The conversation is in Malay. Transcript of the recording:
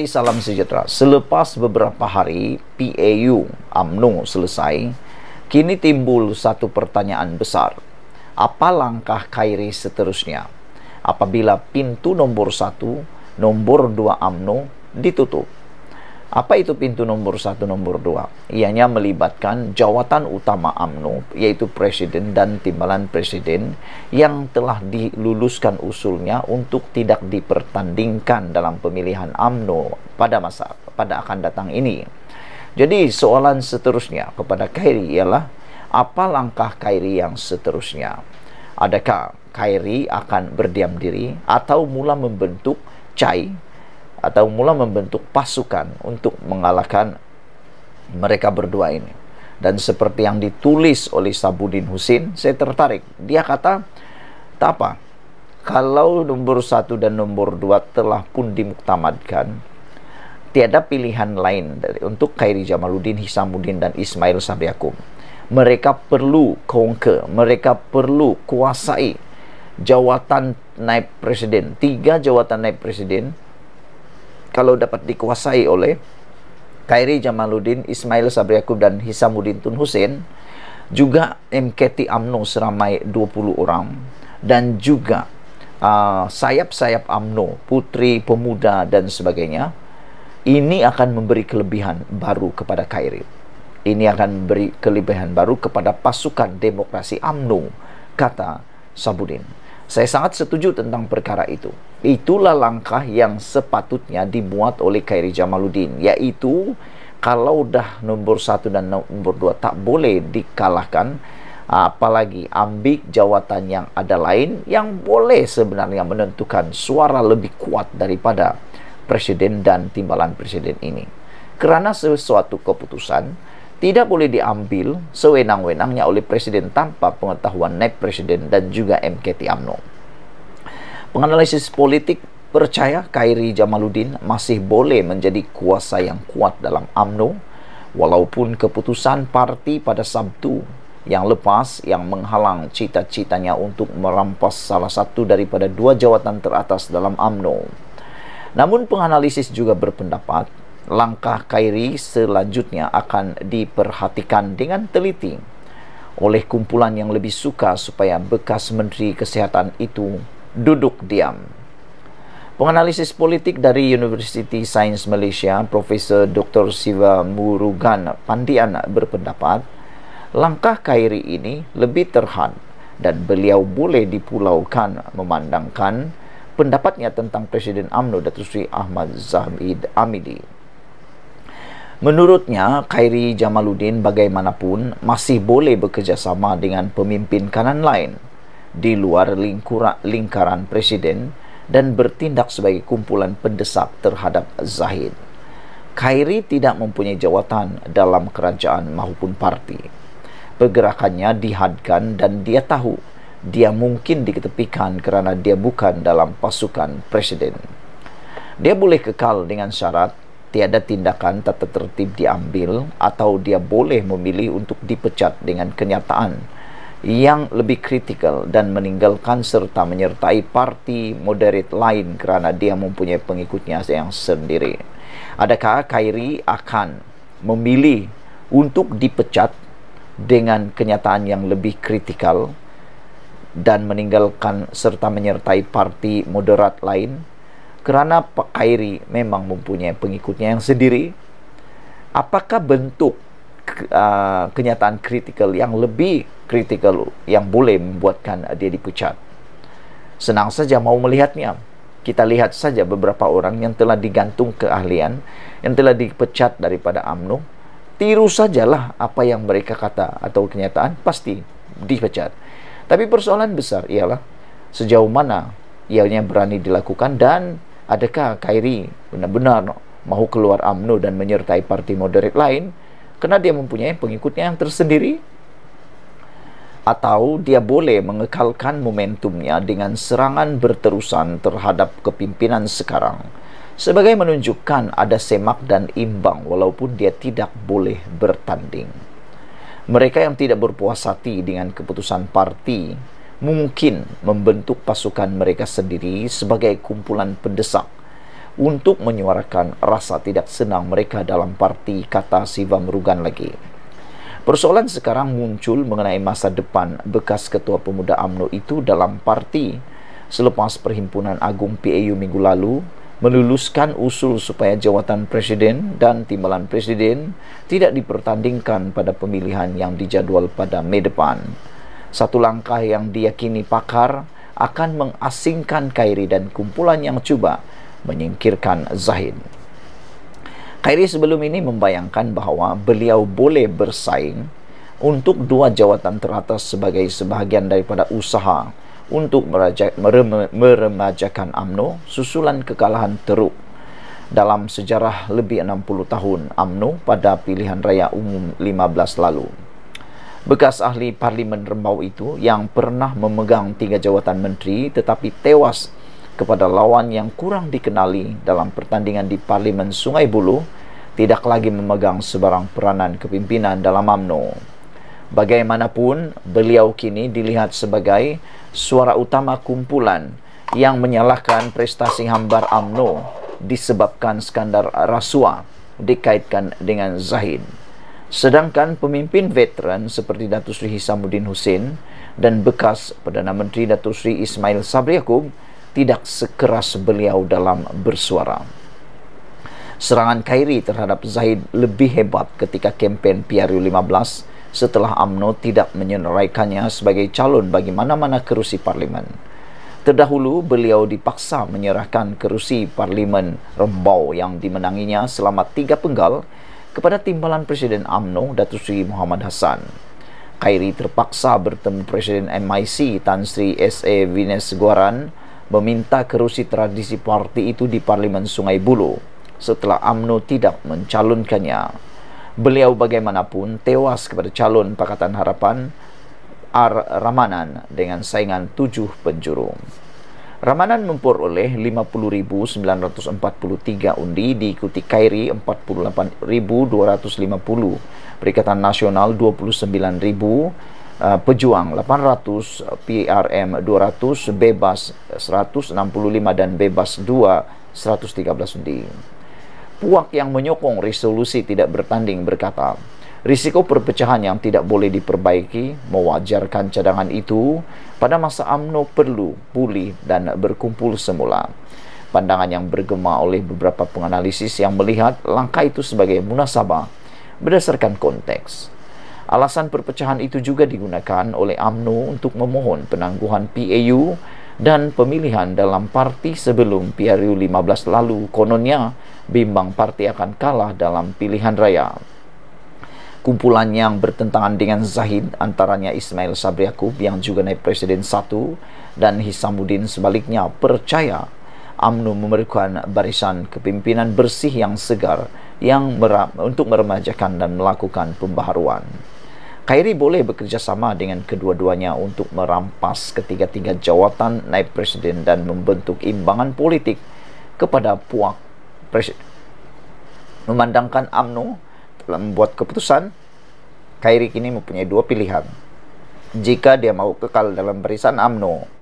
pagi, salam sejahtera. Selepas beberapa hari PAU UMNO selesai, kini timbul satu pertanyaan besar. Apa langkah Khairi seterusnya apabila pintu nomor 1, nomor 2 UMNO ditutup? Apa itu pintu nomor 1, nomor 2? Ianya melibatkan jawatan utama UMNO, yaitu Presiden dan Timbalan Presiden yang telah diluluskan usulnya untuk tidak dipertandingkan dalam pemilihan UMNO pada akan datang ini. Jadi soalan seterusnya kepada Khairi ialah, apa langkah Khairi yang seterusnya? Adakah Khairi akan berdiam diri atau mula membentuk pasukan untuk mengalahkan mereka berdua ini? Dan seperti yang ditulis oleh Sabudin Husin, saya tertarik. Dia kata, tak apa, kalau nomor 1 dan nomor 2 telah pun dimuktamadkan, tiada pilihan lain untuk Khairi Jamaluddin, Hisamuddin dan Ismail Sabri Yaakob. Mereka perlu conquer, mereka perlu kuasai jawatan naib presiden. 3 jawatan naib presiden kalau dapat dikuasai oleh Khairi Jamaluddin, Ismail Sabri Yaakob dan Hisamuddin Tun Hussein, juga MKT UMNO seramai 20 orang, dan juga sayap-sayap UMNO, putri, pemuda dan sebagainya, ini akan memberi kelebihan baru kepada Khairi. Ini akan memberi kelebihan baru kepada pasukan demokrasi UMNO, kata Sabudin. Saya sangat setuju tentang perkara itu. Itulah langkah yang sepatutnya dibuat oleh Khairi Jamaluddin, yaitu kalau dah nomor 1 dan nomor 2 tak boleh dikalahkan, apalagi ambil jawatan yang ada lain yang boleh sebenarnya menentukan suara lebih kuat daripada presiden dan timbalan presiden ini. Kerana sesuatu keputusan tidak boleh diambil sewenang-wenangnya oleh presiden tanpa pengetahuan naib presiden dan juga MKT UMNO. Penganalisis politik percaya Khairi Jamaluddin masih boleh menjadi kuasa yang kuat dalam UMNO, walaupun keputusan parti pada Sabtu yang lepas yang menghalang cita-citanya untuk merampas salah satu daripada 2 jawatan teratas dalam UMNO. Namun penganalisis juga berpendapat langkah Khairi selanjutnya akan diperhatikan dengan teliti oleh kumpulan yang lebih suka supaya bekas Menteri Kesihatan itu duduk diam. Penganalisis politik dari University Science Malaysia, Profesor Dr. Siva Murugan Pandian berpendapat langkah Khairi ini lebih terhad dan beliau boleh dipulaukan memandangkan pendapatnya tentang Presiden UMNO Datuk Seri Ahmad Zahid Hamidi. Menurutnya, Khairi Jamaluddin bagaimanapun masih boleh bekerjasama dengan pemimpin kanan lain di luar lingkaran presiden dan bertindak sebagai kumpulan pendesak terhadap Zahid. Khairi tidak mempunyai jawatan dalam kerajaan maupun parti. Pergerakannya dihadkan dan dia tahu dia mungkin diketepikan kerana dia bukan dalam pasukan presiden. Dia boleh kekal dengan syarat tiada tindakan tata tertib diambil, atau dia boleh memilih untuk dipecat dengan kenyataan yang lebih kritikal dan meninggalkan serta menyertai parti moderate lain kerana dia mempunyai pengikutnya yang sendiri. Adakah Khairi akan memilih untuk dipecat dengan kenyataan yang lebih kritikal dan meninggalkan serta menyertai parti moderat lain? Kerana Pak Khairi memang mempunyai pengikutnya yang sendiri. Apakah bentuk kenyataan kritikal yang lebih kritikal yang boleh membuatkan dia dipecat? Senang saja mau melihatnya. Kita lihat saja beberapa orang yang telah digantung keahlian, yang telah dipecat daripada UMNO. Tiru sajalah apa yang mereka kata atau kenyataan, pasti dipecat. Tapi persoalan besar ialah sejauh mana ianya berani dilakukan, dan adakah Khairi benar-benar mahu keluar UMNO dan menyertai parti moderat lain kerana dia mempunyai pengikutnya yang tersendiri? Atau dia boleh mengekalkan momentumnya dengan serangan berterusan terhadap kepimpinan sekarang sebagai menunjukkan ada semak dan imbang walaupun dia tidak boleh bertanding. Mereka yang tidak berpuas hati dengan keputusan parti mungkin membentuk pasukan mereka sendiri sebagai kumpulan pendesak untuk menyuarakan rasa tidak senang mereka dalam parti, kata Siva Murugan lagi. Persoalan sekarang muncul mengenai masa depan bekas Ketua Pemuda UMNO itu dalam parti selepas Perhimpunan Agung PAU minggu lalu meluluskan usul supaya jawatan presiden dan timbalan presiden tidak dipertandingkan pada pemilihan yang dijadual pada Mei depan. Satu langkah yang diyakini pakar akan mengasingkan Khairi dan kumpulan yang cuba menyingkirkan Zahid. Khairi sebelum ini membayangkan bahawa beliau boleh bersaing untuk 2 jawatan teratas sebagai sebahagian daripada usaha untuk meremajakan UMNO susulan kekalahan teruk dalam sejarah lebih 60 tahun UMNO pada pilihan raya umum 15 lalu. Bekas ahli Parlimen Rembau itu yang pernah memegang 3 jawatan menteri tetapi tewas kepada lawan yang kurang dikenali dalam pertandingan di Parlimen Sungai Buloh tidak lagi memegang sebarang peranan kepimpinan dalam UMNO. Bagaimanapun, beliau kini dilihat sebagai suara utama kumpulan yang menyalahkan prestasi hambar UMNO disebabkan skandal rasuah dikaitkan dengan Zahid. Sedangkan pemimpin veteran seperti Datuk Seri Hisamuddin Hussein dan bekas Perdana Menteri Datuk Seri Ismail Sabri Yaakob tidak sekeras beliau dalam bersuara. Serangan Khairi terhadap Zahid lebih hebat ketika kempen PRU 15 setelah UMNO tidak menyenaraikannya sebagai calon bagi mana-mana kerusi parlimen. Terdahulu, beliau dipaksa menyerahkan kerusi Parlimen Rembau yang dimenanginya selama 3 penggal kepada timbalan Presiden UMNO, Datuk Seri Muhammad Hassan. Khairi terpaksa bertemu Presiden MIC Tan Sri S.A. Vines Guaran meminta kerusi tradisi parti itu di Parlimen Sungai Buloh setelah UMNO tidak mencalonkannya. Beliau bagaimanapun tewas kepada calon Pakatan Harapan R. Ramanan dengan saingan 7 penjuru. Ramanan memperoleh 50.943 undi, diikuti Khairi 48.250, Perikatan Nasional 29.000, Pejuang 800, PRM 200, Bebas 165 dan Bebas 2 113 undi. Puak yang menyokong resolusi tidak bertanding berkata, risiko perpecahan yang tidak boleh diperbaiki mewajarkan cadangan itu pada masa UMNO perlu pulih dan berkumpul semula. Pandangan yang bergema oleh beberapa penganalisis yang melihat langkah itu sebagai munasabah berdasarkan konteks. Alasan perpecahan itu juga digunakan oleh UMNO untuk memohon penangguhan PAU dan pemilihan dalam parti sebelum PRU 15 lalu. Kononnya bimbang parti akan kalah dalam pilihan raya. Kumpulan yang bertentangan dengan Zahid, antaranya Ismail Sabri Yaakob yang juga naib Presiden 1 dan Hisamuddin sebaliknya, percaya UMNO memerlukan barisan kepimpinan bersih yang segar yang untuk meremajakan dan melakukan pembaharuan. Khairi boleh bekerjasama dengan kedua-duanya untuk merampas ketiga-tiga jawatan naib presiden dan membentuk imbangan politik kepada puak presiden. Memandangkan UMNO telah membuat keputusan, Khairi kini mempunyai 2 pilihan. Jika dia mau kekal dalam barisan UMNO